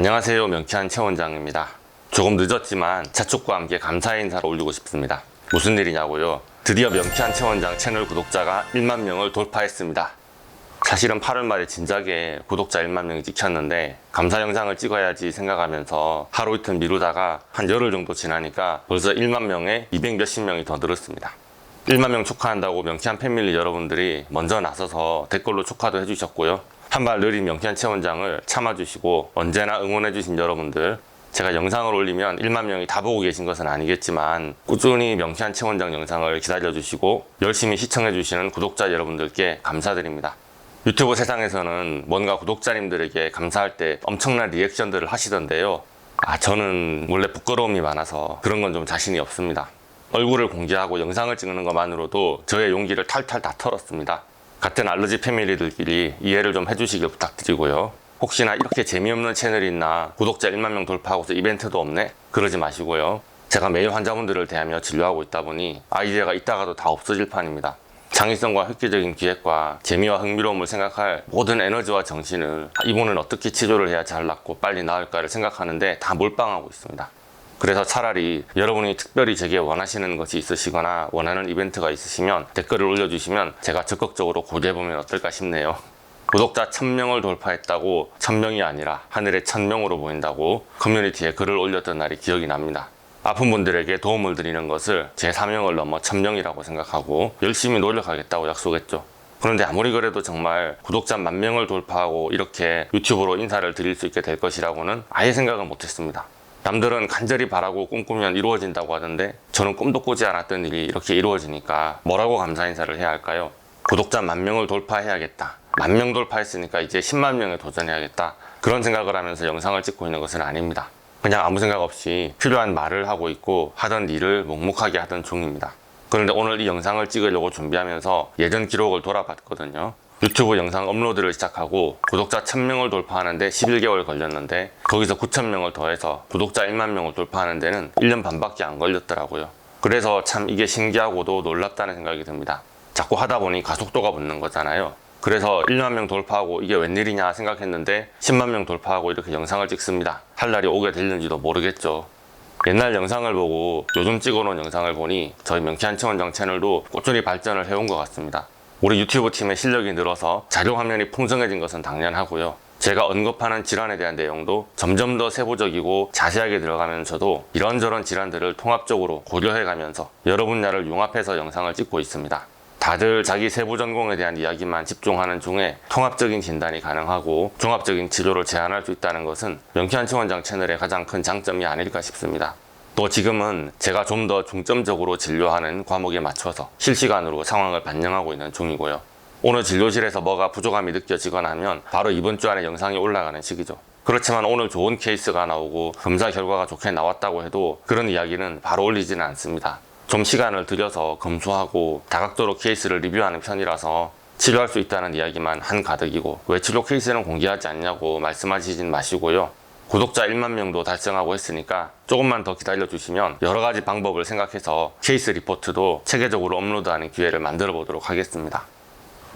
안녕하세요, 명쾌한 최 원장입니다. 조금 늦었지만 자축과 함께 감사의 인사를 올리고 싶습니다. 무슨 일이냐고요? 드디어 명쾌한 최 원장 채널 구독자가 1만 명을 돌파했습니다. 사실은 8월 말에 진작에 구독자 1만 명이 찍혔는데 감사 영상을 찍어야지 생각하면서 하루 이틀 미루다가 한 열흘 정도 지나니까 벌써 1만 명에 200 몇십 명이 더 늘었습니다. 1만 명 축하한다고 명쾌한 패밀리 여러분들이 먼저 나서서 댓글로 축하도 해주셨고요. 한 발 느린 명쾌한 최 원장을 참아주시고 언제나 응원해주신 여러분들, 제가 영상을 올리면 1만 명이 다 보고 계신 것은 아니겠지만 꾸준히 명쾌한 최 원장 영상을 기다려주시고 열심히 시청해주시는 구독자 여러분들께 감사드립니다. 유튜브 세상에서는 뭔가 구독자님들에게 감사할 때 엄청난 리액션들을 하시던데요. 저는 원래 부끄러움이 많아서 그런 건 좀 자신이 없습니다. 얼굴을 공개하고 영상을 찍는 것만으로도 저의 용기를 탈탈 다 털었습니다. 같은 알러지 패밀리들끼리 이해를 좀 해주시길 부탁드리고요. 혹시나 이렇게 재미없는 채널이 있나, 구독자 1만 명 돌파하고서 이벤트도 없네? 그러지 마시고요. 제가 매일 환자분들을 대하며 진료하고 있다 보니 아이디어가 있다가도 다 없어질 판입니다. 창의성과 획기적인 기획과 재미와 흥미로움을 생각할 모든 에너지와 정신을 이분은 어떻게 치료를 해야 잘 낫고 빨리 나을까를 생각하는데 다 몰빵하고 있습니다. 그래서 차라리 여러분이 특별히 제게 원하시는 것이 있으시거나 원하는 이벤트가 있으시면 댓글을 올려주시면 제가 적극적으로 고려해보면 어떨까 싶네요. 구독자 1000명을 돌파했다고 1000명이 아니라 하늘의 1000명으로 보인다고 커뮤니티에 글을 올렸던 날이 기억이 납니다. 아픈 분들에게 도움을 드리는 것을 제 사명을 넘어 1000명이라고 생각하고 열심히 노력하겠다고 약속했죠. 그런데 아무리 그래도 정말 구독자 10,000명을 돌파하고 이렇게 유튜브로 인사를 드릴 수 있게 될 것이라고는 아예 생각을 못했습니다. 남들은 간절히 바라고 꿈꾸면 이루어진다고 하던데 저는 꿈도 꾸지 않았던 일이 이렇게 이루어지니까 뭐라고 감사 인사를 해야 할까요? 구독자 10,000명을 돌파해야겠다. 10,000명 돌파했으니까 이제 10만 명에 도전해야겠다. 그런 생각을 하면서 영상을 찍고 있는 것은 아닙니다. 그냥 아무 생각 없이 필요한 말을 하고 있고 하던 일을 묵묵하게 하던 중입니다. 그런데 오늘 이 영상을 찍으려고 준비하면서 예전 기록을 돌아봤거든요. 유튜브 영상 업로드를 시작하고 구독자 1000명을 돌파하는데 11개월 걸렸는데 거기서 9,000명을 더해서 구독자 1만 명을 돌파하는 데는 1년 반밖에 안 걸렸더라고요. 그래서 참 이게 신기하고도 놀랍다는 생각이 듭니다. 자꾸 하다 보니 가속도가 붙는 거잖아요. 그래서 1만 명 돌파하고 이게 웬일이냐 생각했는데 10만 명 돌파하고 이렇게 영상을 찍습니다. 할 날이 오게 될는지도 모르겠죠. 옛날 영상을 보고 요즘 찍어놓은 영상을 보니 저희 명쾌한 최 원장 채널도 꾸준히 발전을 해온 것 같습니다. 우리 유튜브 팀의 실력이 늘어서 자료 화면이 풍성해진 것은 당연하고요. 제가 언급하는 질환에 대한 내용도 점점 더 세부적이고 자세하게 들어가면서도 이런저런 질환들을 통합적으로 고려해가면서 여러 분야를 융합해서 영상을 찍고 있습니다. 다들 자기 세부 전공에 대한 이야기만 집중하는 중에 통합적인 진단이 가능하고 종합적인 치료를 제안할 수 있다는 것은 명쾌한 최 원장 채널의 가장 큰 장점이 아닐까 싶습니다. 또 지금은 제가 좀 더 중점적으로 진료하는 과목에 맞춰서 실시간으로 상황을 반영하고 있는 중이고요. 오늘 진료실에서 뭐가 부족함이 느껴지거나 하면 바로 이번 주 안에 영상이 올라가는 시기죠. 그렇지만 오늘 좋은 케이스가 나오고 검사 결과가 좋게 나왔다고 해도 그런 이야기는 바로 올리지는 않습니다. 좀 시간을 들여서 검수하고 다각도로 케이스를 리뷰하는 편이라서 치료할 수 있다는 이야기만 한가득이고 왜 치료 케이스는 공개하지 않냐고 말씀하시진 마시고요. 구독자 1만 명도 달성하고 했으니까 조금만 더 기다려주시면 여러 가지 방법을 생각해서 케이스 리포트도 체계적으로 업로드하는 기회를 만들어 보도록 하겠습니다.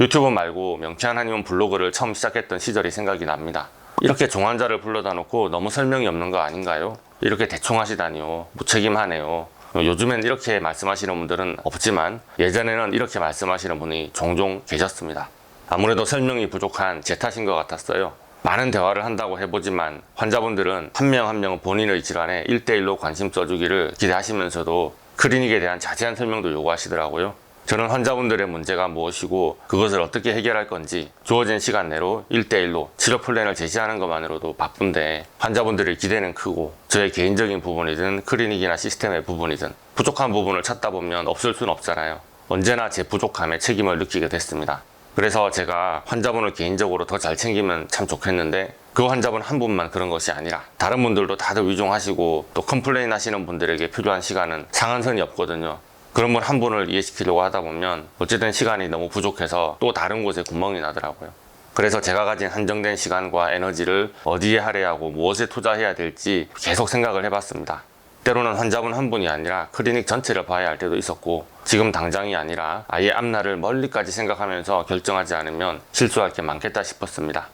유튜브 말고 명쾌한 한의원 블로그를 처음 시작했던 시절이 생각이 납니다. 이렇게 종환자를 불러다 놓고 너무 설명이 없는 거 아닌가요? 이렇게 대충 하시다니요. 무책임하네요. 요즘엔 이렇게 말씀하시는 분들은 없지만 예전에는 이렇게 말씀하시는 분이 종종 계셨습니다. 아무래도 설명이 부족한 제 탓인 것 같았어요. 많은 대화를 한다고 해보지만 환자분들은 한 명 한 명은 본인의 질환에 1대1로 관심 써주기를 기대하시면서도 클리닉에 대한 자세한 설명도 요구하시더라고요. 저는 환자분들의 문제가 무엇이고 그것을 어떻게 해결할 건지 주어진 시간 내로 1대1로 치료 플랜을 제시하는 것만으로도 바쁜데 환자분들의 기대는 크고 저의 개인적인 부분이든 클리닉이나 시스템의 부분이든 부족한 부분을 찾다 보면 없을 수는 없잖아요. 언제나 제 부족함에 책임을 느끼게 됐습니다. 그래서 제가 환자분을 개인적으로 더 잘 챙기면 참 좋겠는데 그 환자분 한 분만 그런 것이 아니라 다른 분들도 다들 위중하시고 또 컴플레인 하시는 분들에게 필요한 시간은 상한선이 없거든요. 그런 분 한 분을 이해시키려고 하다 보면 어쨌든 시간이 너무 부족해서 또 다른 곳에 구멍이 나더라고요. 그래서 제가 가진 한정된 시간과 에너지를 어디에 할애하고 무엇에 투자해야 될지 계속 생각을 해봤습니다. 때로는 환자분 한 분이 아니라 클리닉 전체를 봐야 할 때도 있었고 지금 당장이 아니라 아예 앞날을 멀리까지 생각하면서 결정하지 않으면 실수할 게 많겠다 싶었습니다.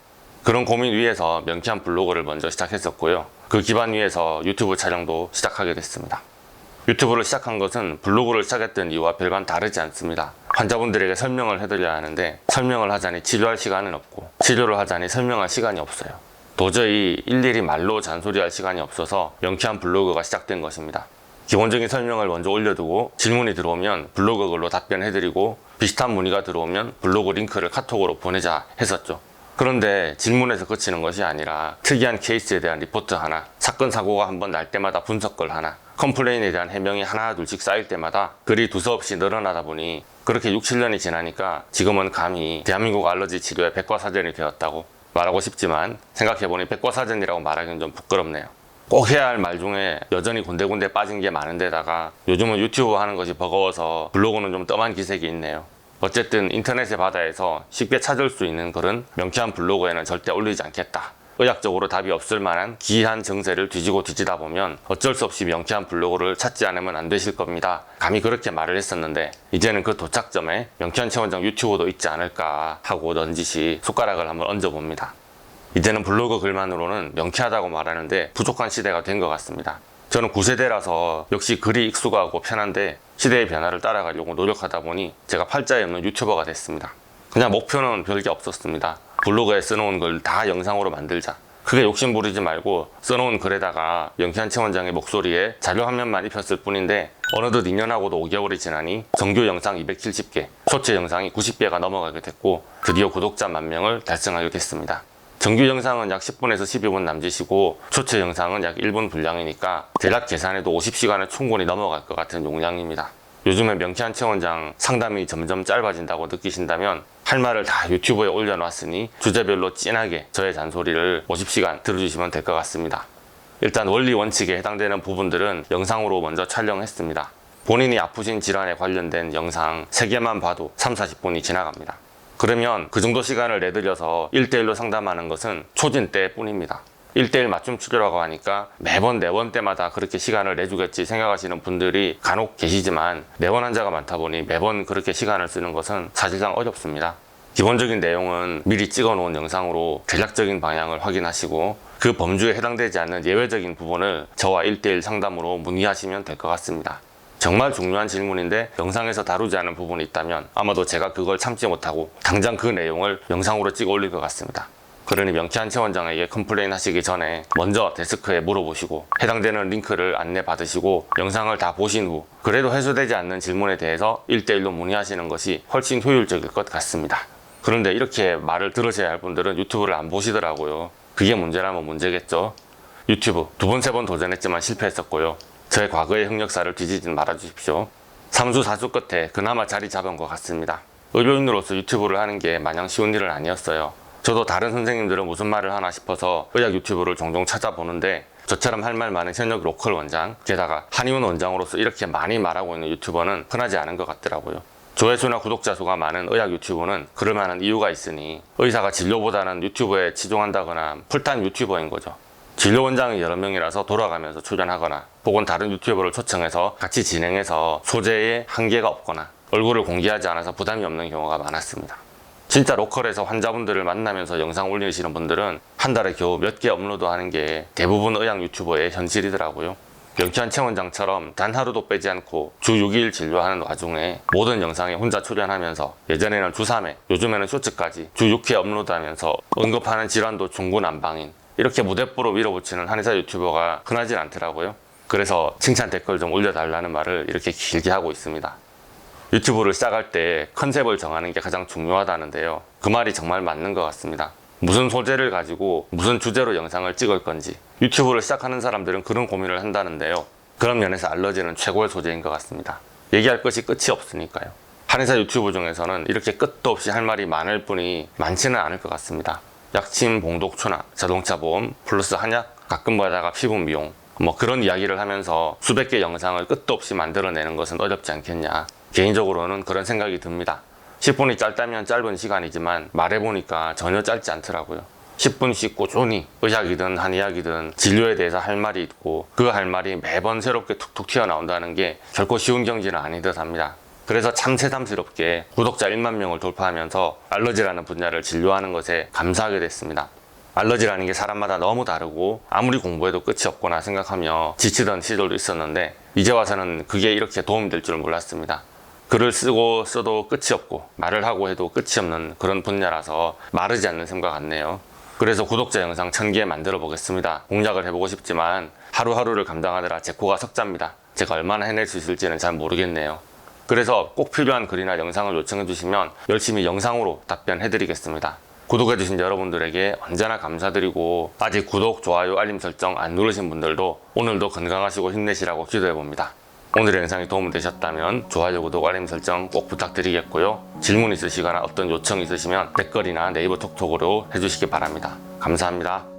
그런 고민 위에서 명쾌한 블로그를 먼저 시작했었고요. 그 기반 위에서 유튜브 촬영도 시작하게 됐습니다. 유튜브를 시작한 것은 블로그를 시작했던 이유와 별반 다르지 않습니다. 환자분들에게 설명을 해드려야 하는데 설명을 하자니 치료할 시간은 없고 치료를 하자니 설명할 시간이 없어요. 도저히 일일이 말로 잔소리할 시간이 없어서 명쾌한 블로그가 시작된 것입니다. 기본적인 설명을 먼저 올려두고 질문이 들어오면 블로그 글로 답변해드리고 비슷한 문의가 들어오면 블로그 링크를 카톡으로 보내자 했었죠. 그런데 질문에서 그치는 것이 아니라 특이한 케이스에 대한 리포트 하나, 사건 사고가 한번 날 때마다 분석글 하나, 컴플레인에 대한 해명이 하나 둘씩 쌓일 때마다 글이 두서없이 늘어나다 보니 그렇게 6, 7년이 지나니까 지금은 감히 대한민국 알러지 치료의 백과사전이 되었다고 말하고 싶지만 생각해보니 백과사전이라고 말하기는 좀 부끄럽네요. 꼭 해야 할 말 중에 여전히 군데군데 빠진 게 많은데다가 요즘은 유튜브 하는 것이 버거워서 블로그는 좀 뜸한 기색이 있네요. 어쨌든 인터넷의 바다에서 쉽게 찾을 수 있는 글은 명쾌한 블로그에는 절대 올리지 않겠다. 의학적으로 답이 없을 만한 기이한 정세를 뒤지고 뒤지다 보면 어쩔 수 없이 명쾌한 블로그를 찾지 않으면 안 되실 겁니다. 감히 그렇게 말을 했었는데 이제는 그 도착점에 명쾌한 체원장 유튜브도 있지 않을까 하고 넌지시 손가락을 한번 얹어봅니다. 이제는 블로그 글만으로는 명쾌하다고 말하는데 부족한 시대가 된 것 같습니다. 저는 9세대라서 역시 글이 익숙하고 편한데 시대의 변화를 따라가려고 노력하다 보니 제가 팔자에 없는 유튜버가 됐습니다. 그냥 목표는 별게 없었습니다. 블로그에 써놓은 글 다 영상으로 만들자. 크게 욕심 부리지 말고 써놓은 글에다가 명쾌한 체원장의 목소리에 자료 화면만 입혔을 뿐인데 어느덧 2년하고도 5개월이 지나니 정규 영상 270개, 쇼츠 영상이 90개가 넘어가게 됐고 드디어 구독자 10,000명을 달성하게 됐습니다. 정규 영상은 약 10분에서 12분 남짓이고 쇼츠 영상은 약 1분 분량이니까 대략 계산해도 50시간은 충분히 넘어갈 것 같은 용량입니다. 요즘에 명쾌한 체원장 상담이 점점 짧아진다고 느끼신다면 할 말을 다 유튜브에 올려놨으니 주제별로 진하게 저의 잔소리를 50시간 들어주시면 될 것 같습니다. 일단 원리 원칙에 해당되는 부분들은 영상으로 먼저 촬영했습니다. 본인이 아프신 질환에 관련된 영상 3개만 봐도 30-40분이 지나갑니다. 그러면 그 정도 시간을 내들여서 1대1로 상담하는 것은 초진 때뿐입니다. 1대1 맞춤 치료라고 하니까 매번 내원 때마다 그렇게 시간을 내주겠지 생각하시는 분들이 간혹 계시지만 내원 환자가 많다 보니 매번 그렇게 시간을 쓰는 것은 사실상 어렵습니다. 기본적인 내용은 미리 찍어 놓은 영상으로 전략적인 방향을 확인하시고 그 범주에 해당되지 않는 예외적인 부분을 저와 1대1 상담으로 문의하시면 될 것 같습니다. 정말 중요한 질문인데 영상에서 다루지 않은 부분이 있다면 아마도 제가 그걸 참지 못하고 당장 그 내용을 영상으로 찍어 올릴 것 같습니다. 그러니 명쾌한 체원장에게 컴플레인 하시기 전에 먼저 데스크에 물어보시고 해당되는 링크를 안내 받으시고 영상을 다 보신 후 그래도 해소되지 않는 질문에 대해서 1대1로 문의하시는 것이 훨씬 효율적일 것 같습니다. 그런데 이렇게 말을 들으셔야 할 분들은 유튜브를 안 보시더라고요. 그게 문제라면 문제겠죠. 유튜브 2번, 3번 도전했지만 실패했었고요. 저의 과거의 흑역사를 뒤지진 말아주십시오. 3주, 4주 끝에 그나마 자리 잡은 것 같습니다. 의료인으로서 유튜브를 하는 게 마냥 쉬운 일은 아니었어요. 저도 다른 선생님들은 무슨 말을 하나 싶어서 의학 유튜브를 종종 찾아보는데 저처럼 할 말 많은 현역 로컬 원장, 게다가 한의원 원장으로서 이렇게 많이 말하고 있는 유튜버는 흔하지 않은 것 같더라고요. 조회수나 구독자 수가 많은 의학 유튜브는 그럴 만한 이유가 있으니 의사가 진료보다는 유튜브에 치중한다거나 풀타임 유튜버인 거죠. 진료 원장이 여러 명이라서 돌아가면서 출연하거나 혹은 다른 유튜버를 초청해서 같이 진행해서 소재에 한계가 없거나 얼굴을 공개하지 않아서 부담이 없는 경우가 많았습니다. 진짜 로컬에서 환자분들을 만나면서 영상 올리시는 분들은 한 달에 겨우 몇 개 업로드하는 게 대부분 의학 유튜버의 현실이더라고요. 명쾌한 체원장처럼 단 하루도 빼지 않고 주 6일 진료하는 와중에 모든 영상에 혼자 출연하면서 예전에는 주 3회, 요즘에는 쇼츠까지 주 6회 업로드하면서 언급하는 질환도 중구난방인 이렇게 무대뽀로 밀어붙이는 한의사 유튜버가 흔하진 않더라고요. 그래서 칭찬 댓글 좀 올려달라는 말을 이렇게 길게 하고 있습니다. 유튜브를 시작할 때 컨셉을 정하는 게 가장 중요하다는데요. 그 말이 정말 맞는 것 같습니다. 무슨 소재를 가지고 무슨 주제로 영상을 찍을 건지 유튜브를 시작하는 사람들은 그런 고민을 한다는데요. 그런 면에서 알러지는 최고의 소재인 것 같습니다. 얘기할 것이 끝이 없으니까요. 한의사 유튜브 중에서는 이렇게 끝도 없이 할 말이 많을 뿐이 많지는 않을 것 같습니다. 약침, 봉독, 추락, 자동차 보험, 플러스 한약, 가끔 가다가 피부 미용 그런 이야기를 하면서 수백 개 영상을 끝도 없이 만들어내는 것은 어렵지 않겠냐. 개인적으로는 그런 생각이 듭니다. 10분이 짧다면 짧은 시간이지만 말해보니까 전혀 짧지 않더라고요. 10분씩 꾸준히 의학이든 한의학이든 진료에 대해서 할 말이 있고 그 할 말이 매번 새롭게 툭툭 튀어나온다는 게 결코 쉬운 경지는 아닌 듯 합니다. 그래서 참 새삼스럽게 구독자 1만 명을 돌파하면서 알러지라는 분야를 진료하는 것에 감사하게 됐습니다. 알러지라는 게 사람마다 너무 다르고 아무리 공부해도 끝이 없구나 생각하며 지치던 시절도 있었는데 이제 와서는 그게 이렇게 도움이 될 줄 몰랐습니다. 글을 쓰고 써도 끝이 없고 말을 하고 해도 끝이 없는 그런 분야라서 마르지 않는 셈과 같네요. 그래서 구독자 영상 1000개 만들어 보겠습니다. 공략을 해보고 싶지만 하루하루를 감당하느라 제 코가 석자입니다. 제가 얼마나 해낼 수 있을지는 잘 모르겠네요. 그래서 꼭 필요한 글이나 영상을 요청해 주시면 열심히 영상으로 답변해 드리겠습니다. 구독해 주신 여러분들에게 언제나 감사드리고 아직 구독, 좋아요, 알림 설정 안 누르신 분들도 오늘도 건강하시고 힘내시라고 기도해 봅니다. 오늘의 영상이 도움 되셨다면 좋아요, 구독, 알림 설정 꼭 부탁드리겠고요. 질문 있으시거나 어떤 요청 있으시면 댓글이나 네이버 톡톡으로 해주시기 바랍니다. 감사합니다.